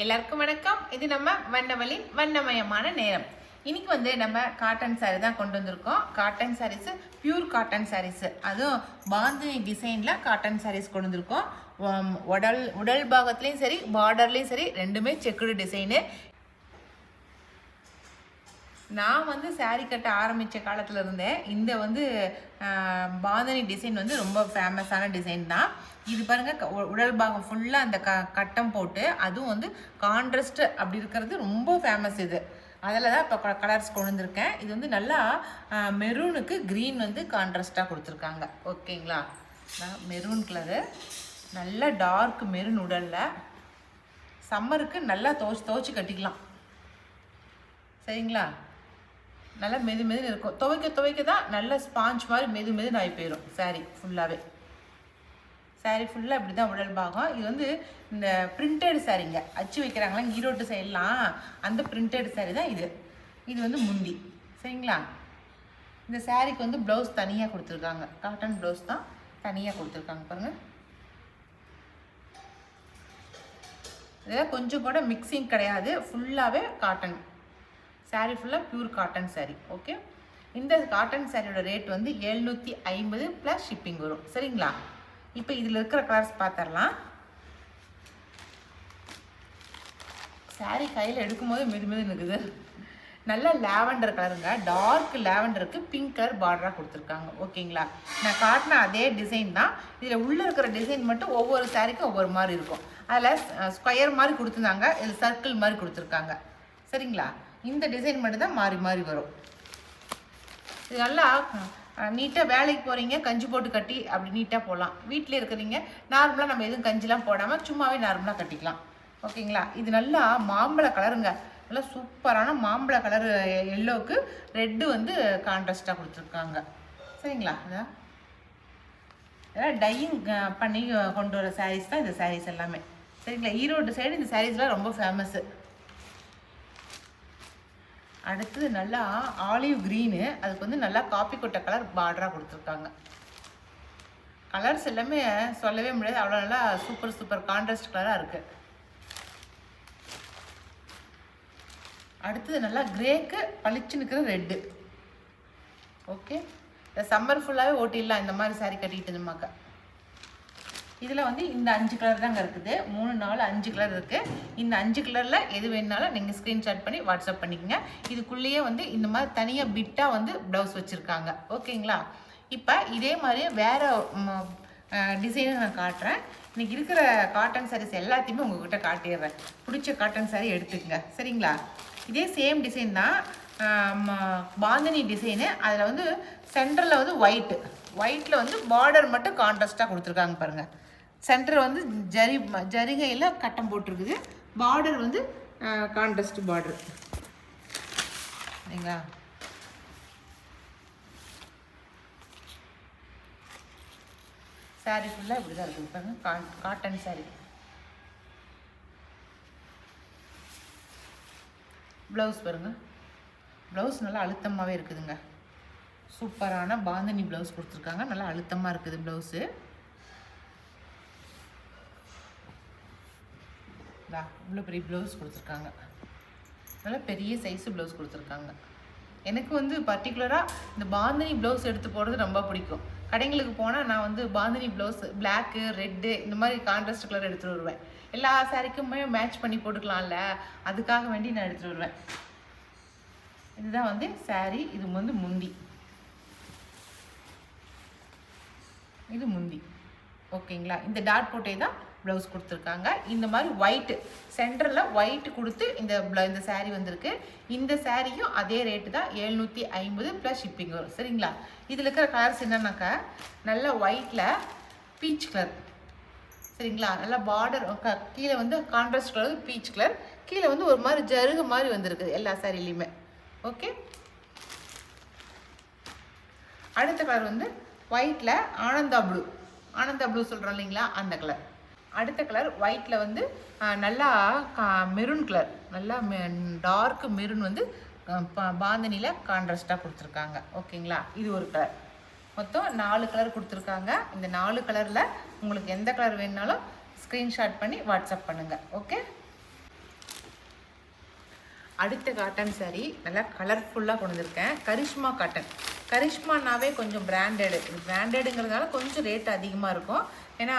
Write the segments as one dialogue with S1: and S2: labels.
S1: எல்லாருக்கும் வணக்கம். இது நம்ம வண்ணவழின் வண்ணமயமான நேரம். இன்னைக்கு நம்ம காட்டன் சாரீ தான் கொண்டு வந்திருக்கோம். Cotton saris, pure cotton saris, அதுவும் பாந்தினி டிசைன்ல காட்டன் சாரீஸ் கொண்டு வந்திருக்கோம். உடல் பாகத்துலேயும் சரி, பார்டர்லேயும் சரி, ரெண்டுமே செக்குடு டிசைனு. நான் சாரீ கட்ட ஆரம்பித்த காலத்தில் இருந்தேன். இந்த பாந்தினி டிசைன் ரொம்ப ஃபேமஸான டிசைன் தான். இது பாருங்கள், உடல் பாகம் ஃபுல்லாக அந்த கட்டம் போட்டு, அதுவும் கான்ட்ராஸ்ட் அப்படி இருக்கிறது ரொம்ப ஃபேமஸ். இது அதில் தான் இப்போ கலர்ஸ் கொண்டு வந்திருக்கேன். இது நல்லா மெரூனுக்கு க்ரீன் கான்ட்ராஸ்ட்டாக கொடுத்துருக்காங்க. ஓகேங்களா, மெரூன் கலரு, நல்லா டார்க் மெரூன். உடலில் சம்மருக்கு நல்லா துவைச்சி கட்டிக்கலாம். சரிங்களா, நல்லா மெதுன்னு இருக்கும். துவைக்க தான் நல்ல ஸ்பாஞ்ச் மாதிரி மெதுன்னு ஆகி போயிடும். சாரீ ஃபுல்லாகவே இப்படி தான் உடல் பாகம். இது இந்த பிரிண்டட் சாரீங்க அச்சு வைக்கிறாங்களா ஈரோட்டு சைட்லாம், அந்த பிரிண்டட் சாரீ தான் இது. இது முந்தி. சரிங்களா, இந்த சாரீக்கு ப்ளவுஸ் தனியாக கொடுத்துருக்காங்க. காட்டன் ப்ளவுஸ் தான் தனியாக கொடுத்துருக்காங்க. பாருங்கள், இதெல்லாம் கொஞ்சம் கூட மிக்சிங் கிடையாது. ஃபுல்லாகவே காட்டன் சாரீ, ஃபுல்லாக பியூர் காட்டன் சாரீ. ஓகே, இந்த காட்டன் சாரியோட ரேட் 750 ப்ளஸ் ஷிப்பிங் வரும். சரிங்களா, இப்போ இதில் இருக்கிற கலர்ஸ் பார்த்துடலாம். சாரீ கையில் எடுக்கும்போது மெது இருக்குது. நல்ல லாவெண்டர் கலருங்க, டார்க் லாவெண்டருக்கு பிங்க் கலர் பார்டராக கொடுத்துருக்காங்க. ஓகேங்களா, நான் காட்டின அதே டிசைன் தான். இதில் உள்ளே இருக்கிற டிசைன் மட்டும் ஒவ்வொரு சாரீக்கும் ஒவ்வொரு மாதிரி இருக்கும். அதில் ஸ்கொயர் மாதிரி கொடுத்துருந்தாங்க, இது சர்க்கிள் மாதிரி கொடுத்துருக்காங்க. சரிங்களா, இந்த டிசைன் மட்டும் தான் மாறி மாறி வரும். இது நல்லா நீட்டாக வேலைக்கு போகிறீங்க, கஞ்சி போட்டு கட்டி அப்படி நீட்டாக போகலாம். வீட்டில் இருக்கிறீங்க நார்மலாக நம்ம எதுவும் கஞ்சிலாம் போடாமல் சும்மாவே நார்மலாக கட்டிக்கலாம். ஓகேங்களா, இது நல்லா மாம்பழ கலருங்க, நல்லா சூப்பரான மாம்பழ கலரு. எல்லோவுக்கு ரெட்டு கான்ட்ராஸ்டாக கொடுத்துருக்காங்க. சரிங்களா, அதான் டையிங் பண்ணி கொண்டு வர சாரீஸ் தான் இந்த சாரீஸ் எல்லாமே. சரிங்களா, ஈரோடு சைடு இந்த சாரீஸ்லாம் ரொம்ப ஃபேமஸ்ஸு. அடுத்தது நல்லா ஆலிவ் க்ரீனு, அதுக்கு நல்லா காப்பி கொட்டை கலர் பார்டராக கொடுத்துருக்காங்க. கலர்ஸ் எல்லாமே சொல்லவே முடியாது, அவ்வளோ நல்லா சூப்பர் கான்ட்ராஸ்ட் கலராக இருக்குது. அடுத்தது நல்லா கிரேக்கு பளிச்சுன்னு இருக்கிற ரெட்டு. ஓகே, இந்த சம்மர் ஃபுல்லாகவே ஓட்டிடலாம் இந்த மாதிரி சாரீ கட்டிக்கிட்டு இருந்தோமாக்கா. இதில் இந்த 5 கலர் தாங்க இருக்குது. 3, 4, 5 கலர் இருக்குது. இந்த 5 கலரில் எது வேணுனாலும் நீங்கள் ஸ்க்ரீன்ஷாட் பண்ணி வாட்ஸ்அப் பண்ணிக்கோங்க. இதுக்குள்ளேயே இந்த மாதிரி தனியாக பிட்டாக ப்ளவுஸ் வச்சுருக்காங்க. ஓகேங்களா, இப்போ இதே மாதிரி வேறு டிசைனை நான் காட்டுறேன். இன்றைக்கி இருக்கிற காட்டன் சாரீஸ் எல்லாத்தையுமே உங்கள்கிட்ட காட்டிடுறேன். பிடிச்ச காட்டன் சாரீ எடுத்துக்கங்க. சரிங்களா, இதே சேம் டிசைன் தான், பாந்தினி டிசைனு. அதில் சென்டரில் ஒயிட்டில் பார்டர் மட்டும் கான்ட்ராஸ்ட்டாக கொடுத்துருக்காங்க. பாருங்கள், சென்டர் ஜரிகையில் கட்டம் போட்டிருக்குது. Border contrast border. சரிங்களா, சாரீ ஃபுல்லாக இப்படி தான் இருக்குது. பாருங்கள், காட்டன் சாரீ. ப்ளவுஸ் பாருங்கள், ப்ளவுஸ் நல்லா அழுத்தமாகவே இருக்குதுங்க. சூப்பரான பாந்தினி ப்ளவுஸ் கொடுத்துருக்காங்க. நல்லா அழுத்தமாக இருக்குது ப்ளவுஸு. இவ்வளோ பெரிய ப்ளவுஸ் கொடுத்துருக்காங்க. நல்லா பெரிய சைஸு ப்ளவுஸ் கொடுத்துருக்காங்க. எனக்கு பர்டிகுலராக இந்த பாந்தினி ப்ளவுஸ் எடுத்து போடுறது ரொம்ப பிடிக்கும். கடைங்களுக்கு போனால் நான் பாந்தினி ப்ளவுஸ் பிளாக்கு, ரெட்டு, இந்த மாதிரி கான்ட்ராஸ்ட் கலர் எடுத்துகிட்டு வருவேன். எல்லா சாரீக்குமே மேட்ச் பண்ணி போட்டுக்கலாம்ல, அதுக்காக வேண்டி நான் எடுத்துகிட்டு வருவேன். இதுதான் சாரீ. இது முந்தி. இது முந்தி. ஓகேங்களா, இந்த டாட் போட்டே தான் ப்ளவுஸ் கொடுத்துருக்காங்க. இந்த மாதிரி ஒயிட்டு சென்டரில் ஒயிட் கொடுத்து இந்த சாரீ வந்திருக்கு. இந்த சாரியும் அதே ரேட்டு தான், 750 ப்ளஸ் ஷிப்பிங் வரும். சரிங்களா, இதில் இருக்கிற கலர்ஸ் என்னன்னாக்கா, நல்ல ஒயிட்டில் பீச் கலர். சரிங்களா, நல்லா பார்டர் கீழே கான்ட்ராஸ்ட் கலர் பீச் கலர், கீழே ஒரு மாதிரி ஜருகு மாதிரி வந்திருக்குது எல்லா சாரிலையுமே. ஓகே, அடுத்த கலர் ஒயிட்டில் ஆனந்தா ப்ளூ சொல்கிறோம் இல்லைங்களா, அந்த கலர். அடுத்த கலர் ஒயிட்டில் நல்லா மெரூன் கலர், நல்லா டார்க் மெரூன் பாந்தினியில் கான்ட்ராஸ்ட்டாக கொடுத்துருக்காங்க. ஓகேங்களா, இது ஒரு கலர். மொத்தம் 4 கலர் கொடுத்துருக்காங்க. இந்த 4 கலரில் உங்களுக்கு எந்த கலர் வேணுனாலும் ஸ்க்ரீன்ஷாட் பண்ணி வாட்ஸ்அப் பண்ணுங்கள். ஓகே. அடுத்த காட்டன் சாரீ நல்லா கலர்ஃபுல்லாக கொண்டு வந்திருக்கேன். கரிஷ்மா காட்டன். கரிஷ்மானாவே கொஞ்சம் பிராண்டடு. பிராண்டடுங்கிறதுனால கொஞ்சம் ரேட் அதிகமாக இருக்கும். ஏன்னா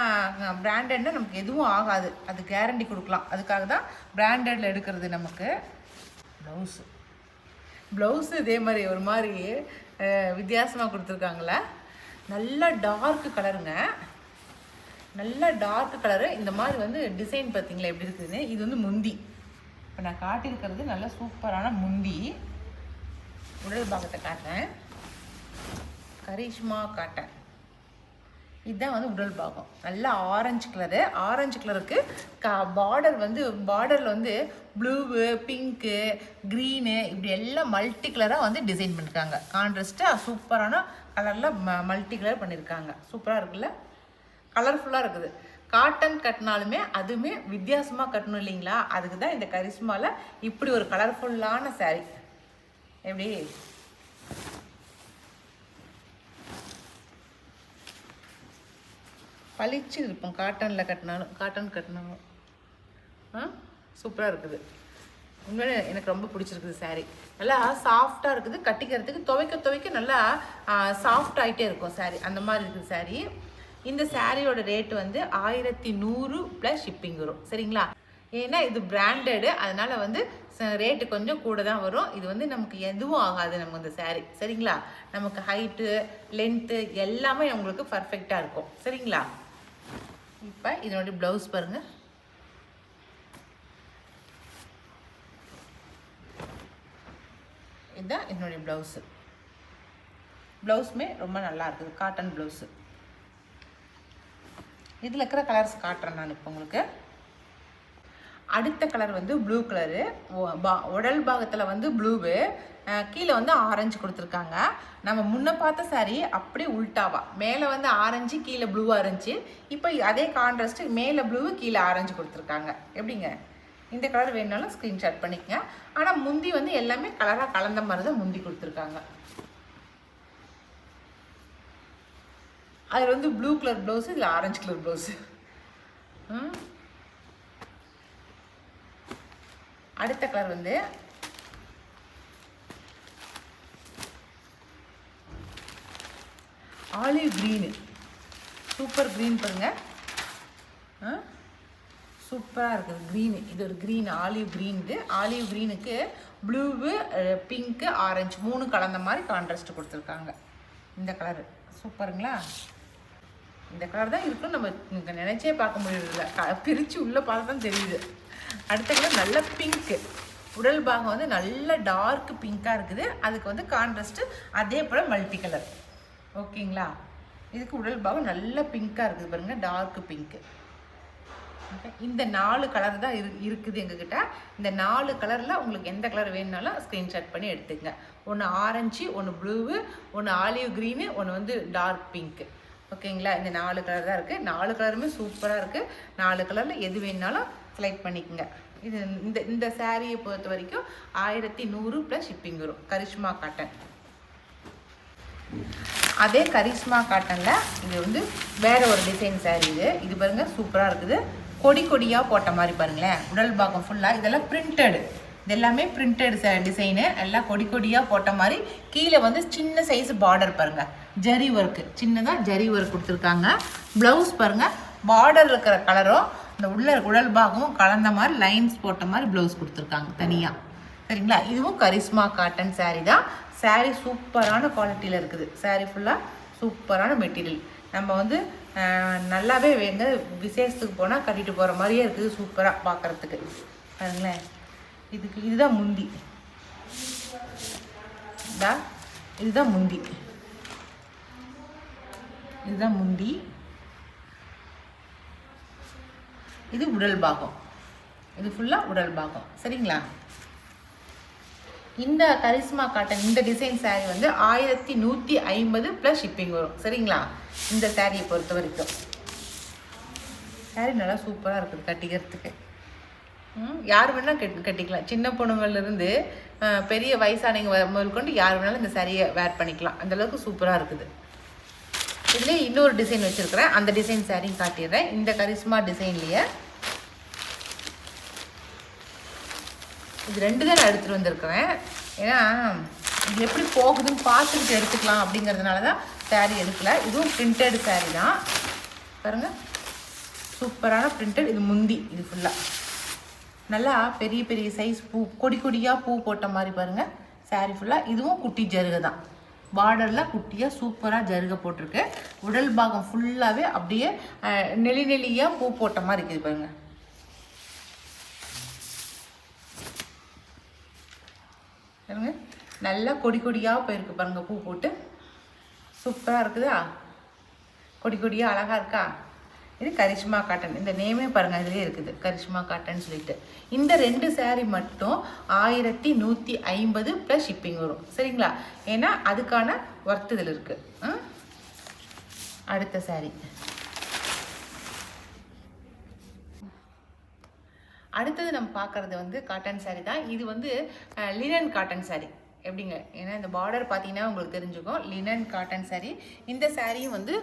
S1: பிராண்டட்னா நமக்கு எதுவும் ஆகாது, அது கேரண்டி கொடுக்கலாம். அதுக்காக தான் பிராண்டடில் எடுக்கிறது. நமக்கு ப்ளவுஸு இதே மாதிரி ஒரு மாதிரி வித்தியாசமாக கொடுத்துருக்காங்களே. நல்ல டார்க்கு கலருங்க, நல்ல டார்க் கலரு. இந்த மாதிரி வந்து டிசைன் பார்த்தீங்களா எப்படி இருக்குதுன்னு. இது வந்து முந்தி. இப்போ நான் காட்டியிருக்கிறது நல்ல சூப்பரான முந்தி. உடல் பாகத்தை காட்டுறேன். கரிஷ்மா காட்டன். இதுதான் வந்து உடல் பாகம். நல்ல ஆரஞ்சு கலரு. ஆரஞ்சு கலருக்கு பார்டரில் வந்து ப்ளூவு, பிங்க்கு, க்ரீனு இப்படி எல்லாம் மல்டி கலராக வந்து டிசைன் பண்ணியிருக்காங்க. கான்ட்ராஸ்ட்டாக சூப்பரான கலரில் மல்டி கலர் பண்ணியிருக்காங்க. சூப்பராக இருக்குல்ல, கலர்ஃபுல்லாக இருக்குது. காட்டன் கட்டினாலுமே அதுவுமே வித்தியாசமாக கட்டணும் இல்லைங்களா? அதுக்கு தான் இந்த கரிஷ்மாவில் இப்படி ஒரு கலர்ஃபுல்லான சாரீ. எப்படி பளிச்சு இருப்போம் காட்டனில் கட்டினாலும். சூப்பராக இருக்குது. உண்மையிலே எனக்கு ரொம்ப பிடிச்சிருக்குது சாரீ. நல்லா சாஃப்டாக இருக்குது. கட்டிக்கிறதுக்கு துவைக்க நல்லா சாஃப்ட் ஆகிட்டே இருக்கும் சாரீ. அந்த மாதிரி இருக்குது சாரீ. இந்த சாரியோட ரேட்டு வந்து 1100 ப்ளஸ் ஷிப்பிங் வரும். சரிங்களா? ஏன்னா இது பிராண்டடு, அதனால் வந்து ரேட்டு கொஞ்சம் கூட தான் வரும். இது வந்து நமக்கு எதுவும் ஆகாது நமக்கு இந்த சாரீ. சரிங்களா? நமக்கு ஹைட்டு, லென்த்து எல்லாமே உங்களுக்கு பர்ஃபெக்டாக இருக்கும். சரிங்களா? இப்போ இதனுடைய ப்ளவுஸ் பாருங்கள். இதுதான் என்னுடைய ப்ளவுஸு. ப்ளவுஸுமே ரொம்ப நல்லா இருக்குது. Cotton blouse. இதில் இருக்கிற கலர்ஸ் காட்டுறேன் நான் இப்போ உங்களுக்கு. அடுத்த கலர் வந்து ப்ளூ கலரு. உடல் பாகத்தில் வந்து ப்ளூவு, கீழே வந்து ஆரஞ்சு கொடுத்துருக்காங்க. நம்ம முன்ன பார்த்த சாரீ அப்படியே உல்ட்டாவா, மேலே வந்து ஆரஞ்சு கீழே ப்ளூவாக இருந்துச்சு. இப்போ அதே கான்ட்ராஸ்ட்டு மேலே ப்ளூவு கீழே ஆரஞ்சு கொடுத்துருக்காங்க. எப்படிங்க? இந்த கலர் வேணுனாலும் ஸ்க்ரீன்ஷாட் பண்ணிக்கங்க. ஆனால் முந்தி வந்து எல்லாமே கலராக கலந்த மாதிரி தான் முந்தி கொடுத்துருக்காங்க. அதில் வந்து ப்ளூ கலர் ப்ளவுஸு, இதில் ஆரஞ்சு கலர் ப்ளவுஸு. அடுத்த கலர் வந்து ஆலிவ் க்ரீனு. சூப்பர் க்ரீன் பாருங்க. சூப்பராக இருக்குது க்ரீனு. இது ஒரு க்ரீன், ஆலிவ் க்ரீன். இது ஆலிவ் க்ரீனுக்கு ப்ளூவு, பிங்க்கு, ஆரஞ்சு 3 கலந்த மாதிரி கான்ட்ராஸ்ட் கொடுத்துருக்காங்க. இந்த கலரு சூப்பருங்களா? இந்த கலர் தான் இருக்குன்னு நம்ம நினச்சே பார்க்க முடியல. பிரித்து உள்ளே பார்த்து தான் தெரியுது. அடுத்த கலர் நல்ல பிங்க்கு. உடல் பாகம் வந்து நல்ல டார்க் பிங்காக இருக்குது. அதுக்கு வந்து கான்ட்ராஸ்ட்டு அதே போல் மல்டி கலர். ஓகேங்களா? இதுக்கு உடல் பாகம் நல்ல பிங்காக இருக்குது பாருங்கள், டார்க் பிங்க்கு. இந்த 4 கலர் தான் இருக்குது எங்ககிட்ட. இந்த 4 கலரில் உங்களுக்கு எந்த கலர் வேணுனாலும் ஸ்க்ரீன்ஷாட் பண்ணி எடுத்துக்கங்க. ஒன்று ஆரஞ்சு, ஒன்று ப்ளூவு, ஒன்று ஆலிவ் க்ரீனு, ஒன்று வந்து டார்க் பிங்க்கு. ஓகேங்களா? இந்த 4 கலர் தான் இருக்குது. 4 கலருமே சூப்பராக இருக்குது. 4 கலரில் எது வேணுனாலும் செலக்ட் பண்ணிக்கோங்க. இது இந்த சாரியை பொறுத்த வரைக்கும் 1100 ப்ளஸ் ஷிப்பிங் வரும். கரிஷ்மா காட்டன். அதே கரிஷ்மா காட்டனில் இது வந்து வேறு ஒரு டிசைன் சாரீ. இது பாருங்கள், சூப்பராக இருக்குது. கொடியாக போட்ட மாதிரி பாருங்களேன். உடல் பாகம் ஃபுல்லாக இதெல்லாம் பிரிண்டடு. இது எல்லாமே பிரிண்டட் டிசைனு. எல்லாம் கொடியாக போட்ட மாதிரி. கீழே வந்து சின்ன சைஸ் பார்டர் பாருங்கள், ஜரி ஒர்க்கு, சின்னதாக ஜரி ஒர்க் கொடுத்துருக்காங்க. ப்ளவுஸ் பாருங்கள், பார்டர் இருக்கிற கலரும் இந்த உடல் பாகமும் கலந்த மாதிரி லைன்ஸ் போட்ட மாதிரி ப்ளவுஸ் கொடுத்துருக்காங்க தனியாக. சரிங்களா? இதுவும் கரிஷ்மா காட்டன் சாரீ தான். சாரீ சூப்பரான குவாலிட்டியில் இருக்குது. சாரீ ஃபுல்லாக சூப்பரான மெட்டீரியல். நம்ம வந்து நல்லாவே எங்கே விசேஷத்துக்கு போனால் கட்டிட்டு போகிற மாதிரியே இருக்குது. சூப்பராக பார்க்குறதுக்கு பாருங்களேன். இதுதான் முந்தி. இதுதான் முந்தி. இதுதான் முந்தி. இது உடல் பாகம். இது ஃபுல்லாக உடல் பாகம். சரிங்களா? இந்த கரிஷ்மா காட்டன் இந்த டிசைன் சாரீ வந்து 1150 ப்ளஸ் ஷிப்பிங் வரும். சரிங்களா? இந்த சாரியை பொறுத்த வரைக்கும் சாரீ நல்லா சூப்பராக இருக்குது கட்டிக்கிறதுக்கு. யார் வேணாலும் கட்டிக்கலாம். சின்ன பொண்ணுங்கள்லேருந்து பெரிய வயசானவங்க முதல் கொண்டு யார் வேணாலும் இந்த சாரியை வேர் பண்ணிக்கலாம். அந்தளவுக்கு சூப்பராக இருக்குது. இதுலேயே இன்னொரு டிசைன் வச்சுருக்கிறேன். அந்த டிசைன் சாரியும் காட்டிடுறேன். இந்த கரிஷ்மா டிசைன்லேயே இது 2 தான் நான் எடுத்துகிட்டு வந்திருக்கிறேன். ஏன்னா இது எப்படி போகுதுன்னு பார்த்துக்கிட்டு எடுத்துக்கலாம் அப்படிங்கிறதுனால தான் சாரீ எடுக்கலை. இதுவும் பிரிண்டட் சாரீ தான் பாருங்கள், சூப்பரான பிரிண்டட். இது முந்தி, இது ஃபுல்லாக நல்லா பெரிய பெரிய சைஸ் பூ, கொடி கொடியாக பூ போட்ட மாதிரி பாருங்கள் சாரீ ஃபுல்லாக. இதுவும் குட்டி ஜருகை தான், பார்டரில் குட்டியாக சூப்பராக ஜருகை போட்டிருக்கு. உடல் பாகம் ஃபுல்லாகவே அப்படியே நெளி நெளியாக பூ போட்ட மாதிரி இருக்குது பாருங்கள். பாருங்க நல்லா கொடி கொடியாக போயிருக்கு பாருங்கள், பூ போட்டு சூப்பராக இருக்குதா, கொடி கொடியாக அழகாக இருக்கா. இது கரிஷ்மா காட்டன், இந்த நேமே பாருங்கள் இதுலேயே இருக்குது கரிஷ்மா காட்டன் சொல்லிட்டு. இந்த 2 சாரீ மட்டும் 1150 ப்ளஸ் ஷிப்பிங் வரும் சரிங்களா. ஏன்னா அதுக்கான ஒர்த் இதில் இருக்குது. அடுத்த சாரீ, அடுத்தது நம்ம பார்க்குறது வந்து காட்டன் சாரீ தான். இது வந்து லினன் காட்டன் சாரீ. எப்படிங்க, ஏன்னா இந்த பார்டர் பார்த்தீங்கன்னா உங்களுக்கு தெரிஞ்சுக்கும், லினன் காட்டன் சாரீ. இந்த சாரியும் வந்து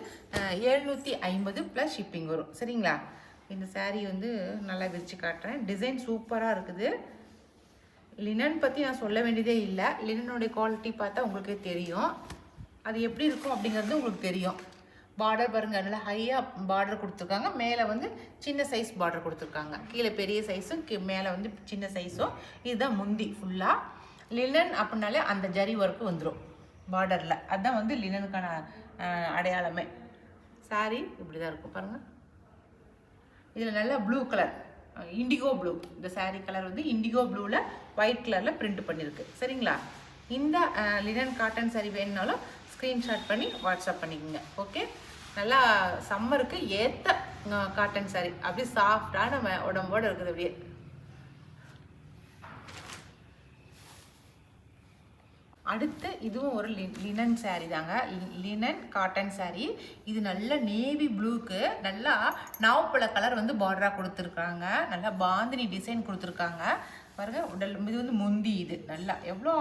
S1: 750 ப்ளஸ் ஷிப்பிங் வரும் சரிங்களா. இந்த சாரீ வந்து நல்லா விரித்து காட்டுறேன். டிசைன் சூப்பராக இருக்குது. லினன் பற்றி நான் சொல்ல வேண்டியதே இல்லை. லினனுடைய குவாலிட்டி பார்த்தா உங்களுக்கே தெரியும், அது எப்படி இருக்கும் அப்படிங்கிறது உங்களுக்கு தெரியும். பார்டர் பாருங்கள், நல்லா ஹையாக பார்டர் கொடுத்துருக்காங்க. மேலே வந்து சின்ன சைஸ் பார்டர் கொடுத்துருக்காங்க. கீழே பெரிய சைஸும் மேலே வந்து சின்ன சைஸும். இதுதான் முந்தி ஃபுல்லாக. லினன் அப்படின்னாலே அந்த ஜரி ஒர்க்கு வந்துடும் பார்டரில். அதுதான் வந்து லினனுக்கான அடையாளமே. சாரீ இப்படி தான் இருக்கும் பாருங்கள். இதில் நல்லா ப்ளூ கலர், இண்டிகோ ப்ளூ. இந்த சாரீ கலர் வந்து இண்டிகோ ப்ளூவில் ஒயிட் கலரில் பிரிண்ட் பண்ணியிருக்கு சரிங்களா. இந்த லினன் காட்டன் சாரீ வேணுனாலும் ஸ்க்ரீன்ஷாட் பண்ணி வாட்ஸ்அப் பண்ணிக்கோங்க. ஓகே, நல்லா சம்மருக்கு ஏற்ற காட்டன் சாரீ, அப்படியே சாஃப்டான உடம்போடு இருக்குது. அப்படியே அடுத்து இதுவும் ஒரு லினன் சாரீ தாங்க, லினன் காட்டன் சாரீ. இது நல்ல நேவி ப்ளூக்கு நல்லா நாவப்பழ கலர் வந்து பார்டராக கொடுத்துருக்காங்க. நல்லா பாந்தினி டிசைன் கொடுத்துருக்காங்க பாருங்கள். உடல் இது வந்து முந்தி, இது நல்லா எவ்வளோ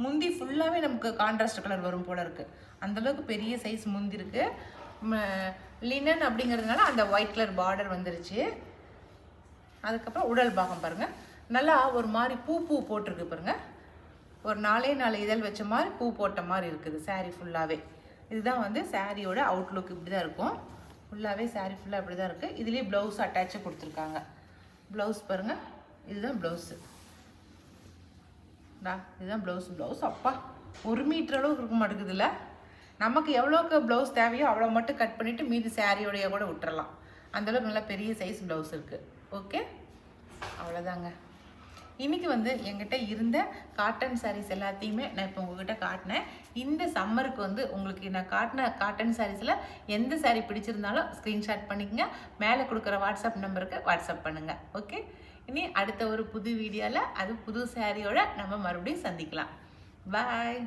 S1: முந்தி ஃபுல்லாகவே நமக்கு கான்ட்ராஸ்ட் கலர் வரும் போல இருக்குது. அந்தளவுக்கு பெரிய சைஸ் முந்தி இருக்குது. லினன் அப்படிங்கிறதுனால அந்த ஒயிட் கலர் பார்டர் வந்துருச்சு. அதுக்கப்புறம் உடல் பாகம் பாருங்கள், நல்லா ஒரு மாதிரி பூ பூ போட்டிருக்கு பாருங்கள். ஒரு 4 இதழ் வச்ச மாதிரி பூ போட்ட மாதிரி இருக்குது சாரீ ஃபுல்லாகவே. இதுதான் வந்து சாரியோட அவுட்லுக், இப்படி தான் இருக்கும் ஃபுல்லாகவே. சாரீ ஃபுல்லாக இப்படி தான் இருக்குது. இதுலேயே ப்ளவுஸ் அட்டாச்சு கொடுத்துருக்காங்க. ப்ளவுஸ் பாருங்கள், இதுதான் ப்ளவுஸு. இதுதான் ப்ளவுஸ். அப்பா 1 மீட்டர் அளவுக்கு இருக்க மாட்டேங்குதுல்ல. நமக்கு எவ்வளோக்கு ப்ளவுஸ் தேவையோ அவ்வளோ மட்டும் கட் பண்ணிவிட்டு மீதி சாரியோடைய கூட விட்டுறலாம். அந்தளவுக்கு நல்லா பெரிய சைஸ் ப்ளவுஸ் இருக்குது. ஓகே, அவ்வளோதாங்க. இன்றைக்கி வந்து என்கிட்ட இருந்த காட்டன் சாரீஸ் எல்லாத்தையுமே நான் இப்போ உங்கள்கிட்ட காட்டினேன். இந்த சம்மருக்கு வந்து உங்களுக்கு நான் காட்டின காட்டன் சாரீஸில் எந்த சாரீ பிடிச்சிருந்தாலும் ஸ்க்ரீன்ஷாட் பண்ணிக்கங்க. மேலே கொடுக்குற வாட்ஸ்அப் நம்பருக்கு வாட்ஸ்அப் பண்ணுங்கள். ஓகே, இனி அடுத்த ஒரு புது வீடியோவில் அது புது சாரியோட நம்ம மறுபடியும் சந்திக்கலாம். பாய்.